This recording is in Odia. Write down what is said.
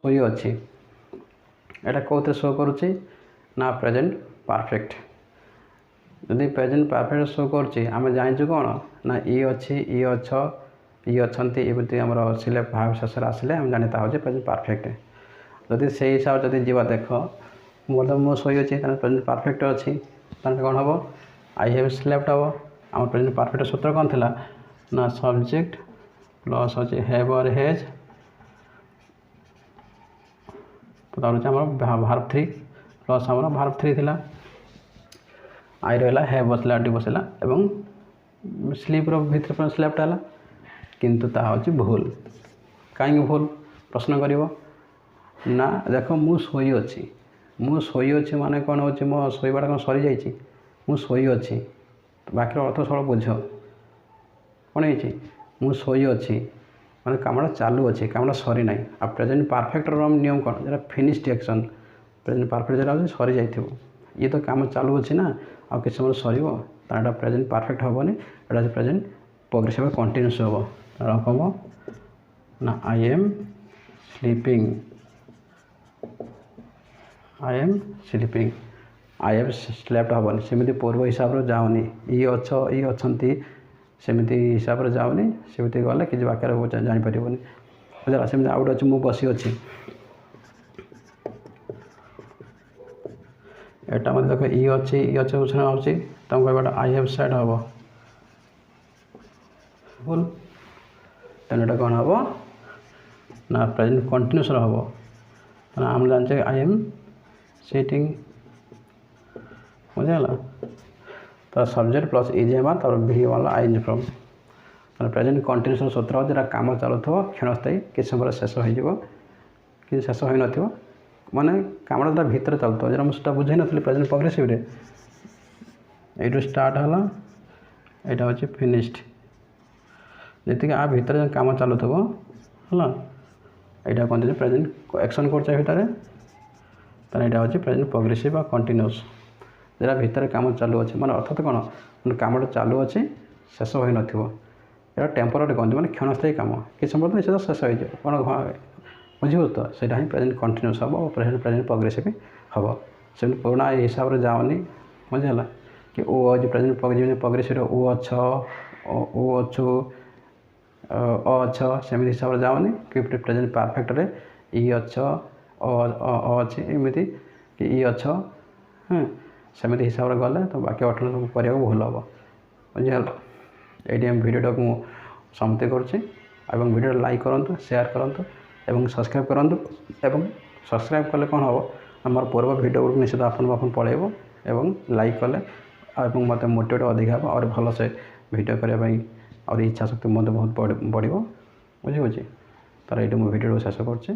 ଶୋଇ ଅଛି ଏଇଟା କେଉଁଥିରେ ଶୋ କରୁଛି ନା ପ୍ରେଜେଣ୍ଟ ପାରଫେକ୍ଟ। ଯଦି ପ୍ରେଜେଣ୍ଟ ପାରଫେକ୍ଟ ଶୋ କରୁଛି ଆମେ ଜାଣିଛୁ କ'ଣ ନା ଇ ଅଛି ଇ ଅଛ ଇ ଅଛନ୍ତି ଏମିତି ଆମର ସିଲେକ୍ଟ ଭାବ ଶେଷରେ ଆସିଲେ ଆମେ ଜାଣି ତାହା ହେଉଛି ପ୍ରେଜେଣ୍ଟ ପାରଫେକ୍ଟ। ଯଦି ସେଇ ହିସାବରେ ଯଦି ଯିବା ଦେଖ ମୁଁ ଶୋଇଅଛି ତାହେଲେ ପ୍ରେଜେଣ୍ଟ ପାରଫେକ୍ଟ ଅଛି ତାହେଲେ କ'ଣ ହେବ ଆଇ ହେଭ୍ ସ୍ଲେପ୍ଟ ହେବ। ଆମ ପ୍ରେଜେଣ୍ଟ ପାରଫେକ୍ଟ ସୂତ୍ର କ'ଣ ଥିଲା ନା ସବଜେକ୍ଟ ପ୍ଲସ୍ ହେଉଛି ହେଭ୍ ଅର୍ ହେଜ୍ ତାପରେ ହେଉଛି ଆମର ଭାର୍ବ 3 ପ୍ଲସ୍ ଆମର ଭାର୍ବ 3 ଥିଲା। ଆଇ ରହିଲା ହେଭ୍ ବସିଲା ଡି ବସିଲା ଏବଂ ସ୍ଲିପ୍ର ଭିତରେ ସ୍ଲେପ୍ଟ ହେଲା କିନ୍ତୁ ତାହା ହେଉଛି ଭୁଲ। କାହିଁକି ଭୁଲ ପ୍ରଶ୍ନ କରିବ ନା ଦେଖ ମୁଁ ଶୋଇଅଛି ମାନେ କ'ଣ ହେଉଛି ମୋ ଶୋଇବାଟା କ'ଣ ସରିଯାଇଛି ମୁଁ ଶୋଇଅଛି ବାକିର ଅର୍ଥ ସବୁ ବୁଝ କ'ଣ ହେଇଛି ମୁଁ ଶୋଇଅଛି ମାନେ କାମଟା ଚାଲୁଅଛି କାମଟା ସରିନାହିଁ। ଆଉ ପ୍ରେଜେଣ୍ଟ ପାରଫେକ୍ଟର ନିୟମ କ'ଣ ଯେଟା ଫିନିଶ୍ଡ ଆକ୍ସନ୍ ପ୍ରେଜେଣ୍ଟ ପାରଫେକ୍ଟ ଯେଟା ହେଉଛି ସରିଯାଇଥିବ ଇଏ ତ କାମ ଚାଲୁଅଛି ନା ଆଉ କିଛି ସମୟ ସରିବ ତାହେଲେ ଏଇଟା ପ୍ରେଜେଣ୍ଟ ପାରଫେକ୍ଟ ହେବନି ଏଇଟା ହେଉଛି ପ୍ରେଜେଣ୍ଟ ପ୍ରୋଗ୍ରେସିଭ୍ କଣ୍ଟିନ୍ୟୁସ୍ ହେବ। ତାର ହେବ ନା I am sleeping I have slept ହେବନି ସେମିତି ପୂର୍ବ ହିସାବରେ ଯାଉନି ଇ ଅଛନ୍ତି ସେମିତି ହିସାବରେ ଯାଉନି ସେମିତି ଗଲେ କିଛି ବାକ୍ୟରେ ଜାଣିପାରିବନି ବୁଝିଲା। ସେମିତି ଆଉ ଗୋଟେ ଅଛି ମୁଁ ବସିଅଛି ଏଇଟା ମଧ୍ୟ ଦେଖ ଇ ଅଛି ହେଉଛି ତୁମ କହିବାଟା ଆଇ ହେଭ୍ ସେଡ୍ ହେବ ଭୁଲ ତେଣୁ ଏଇଟା କ'ଣ ହେବ ନା ପ୍ରେଜେଣ୍ଟ କଣ୍ଟିନ୍ୟୁସ୍ର ହେବ। ତାହେଲେ ଆମେ ଜାଣିଛେ ଆଇ ଏମ୍ ସିଟିଂ ବୁଝିଗଲା ତ ସବଜେକ୍ଟ ପ୍ଲସ୍ ଇଜ୍ ତାପରେ ଭି ଗଲା ଆଇ ଇନ୍ ଫ୍ରମ୍ ତାହେଲେ ପ୍ରେଜେଣ୍ଟ କଣ୍ଟିନ୍ୟୁସ୍ର ସୂତ୍ର ହେଉଛି ଯେଟା କାମ ଚାଲୁଥିବ କ୍ଷଣସ୍ଥାୟୀ କିଛି ସମୟରେ ଶେଷ ହୋଇଯିବ କିଛି ଶେଷ ହୋଇନଥିବ ମାନେ କାମଟା ଯେଟା ଭିତରେ ଚାଲୁଥିବ ଯେଟା ମୁଁ ସେଟା ବୁଝାଇନଥିଲି ପ୍ରେଜେଣ୍ଟ ପ୍ରୋଗ୍ରେସିଭରେ ଏଇଠୁ ଷ୍ଟାର୍ଟ ହେଲା ଏଇଟା ହେଉଛି ଫିନିଶ୍ଡ ଯେତିକି ଆ ଭିତରେ କାମ ଚାଲୁଥିବ ହେଲା ଏଇଟା କୁହନ୍ତି ପ୍ରେଜେଣ୍ଟ ଆକ୍ସନ୍ କରୁଛେ ଭିତରେ ତାହେଲେ ଏଇଟା ହେଉଛି ପ୍ରେଜେଣ୍ଟ ପ୍ରୋଗ୍ରେସିଭ୍ ବା କଣ୍ଟିନ୍ୟୁସ୍ ଯେଟା ଭିତରେ କାମ ଚାଲୁଅଛି ମାନେ ଅର୍ଥାତ୍ କ'ଣ ମାନେ କାମଟା ଚାଲୁଅଛି ଶେଷ ହୋଇନଥିବ ଏଇଟା ଟେମ୍ପୋରାରୀ କହନ୍ତି ମାନେ କ୍ଷଣସ୍ଥାୟୀ କାମ କିଛି ସମୟ ନିଶ୍ଚିତ ଶେଷ ହୋଇଯିବ କ'ଣ ବୁଝିବ ତ ସେଇଟା ହିଁ ପ୍ରେଜେଣ୍ଟ କଣ୍ଟିନ୍ୟୁସ୍ ହେବ ଓ ପ୍ରେଜେଣ୍ଟ ପ୍ରୋଗ୍ରେସିଭ୍ ହେବ ସେମିତି ପୁରୁଣା ଏଇ ହିସାବରେ ଯାଉନି ବୁଝିହେଲା କି ଓ ଅଛି ପ୍ରେଜେଣ୍ଟ ପ୍ରୋଗ୍ରେସିଭ୍ରେ ଓ ଅଛ ଓ ଅଛୁ ଅଛ ସେମିତି ହିସାବରେ ଯାଉନି କି ପ୍ରେଜେଣ୍ଟ ପାରଫେକ୍ଟରେ ଇ ଅଛ ଅଛି ଏମିତି କି ଇ ଅଛ ସେମିତି ହିସାବରେ ଗଲେ ତ ବାକି ଅର୍ଥ ସବୁ କରିବାକୁ ଭଲ ହେବ ବୁଝିହେଲା। ଏଇଠି ଆମେ ଭିଡ଼ିଓଟାକୁ ମୁଁ ସମାପ୍ତି କରୁଛି ଏବଂ ଭିଡ଼ିଓଟା ଲାଇକ୍ କରନ୍ତୁ ସେୟାର କରନ୍ତୁ ଏବଂ ସବସ୍କ୍ରାଇବ୍ କରନ୍ତୁ ଏବଂ ସବସ୍କ୍ରାଇବ୍ କଲେ କ'ଣ ହେବ ଆମର ପୂର୍ବ ଭିଡ଼ିଓ ଗୁଡ଼ିକୁ ନିଶ୍ଚିତ ଆପଣଙ୍କ ପଳାଇବ ଏବଂ ଲାଇକ୍ କଲେ ଏବଂ ମୋତେ ମୋଟିଭେଟ୍ ଅଧିକା ହେବ ଆହୁରି ଭଲସେ ଭିଡ଼ିଓ କରିବା ପାଇଁ ଆହୁରି ଇଚ୍ଛା ଶକ୍ତି ମଧ୍ୟ ବହୁତ ବଢ଼ିବ ବୁଝିହେଉଛି। ତାର ଏଇଠି ମୁଁ ଭିଡ଼ିଓକୁ ଶେଷ କରୁଛି।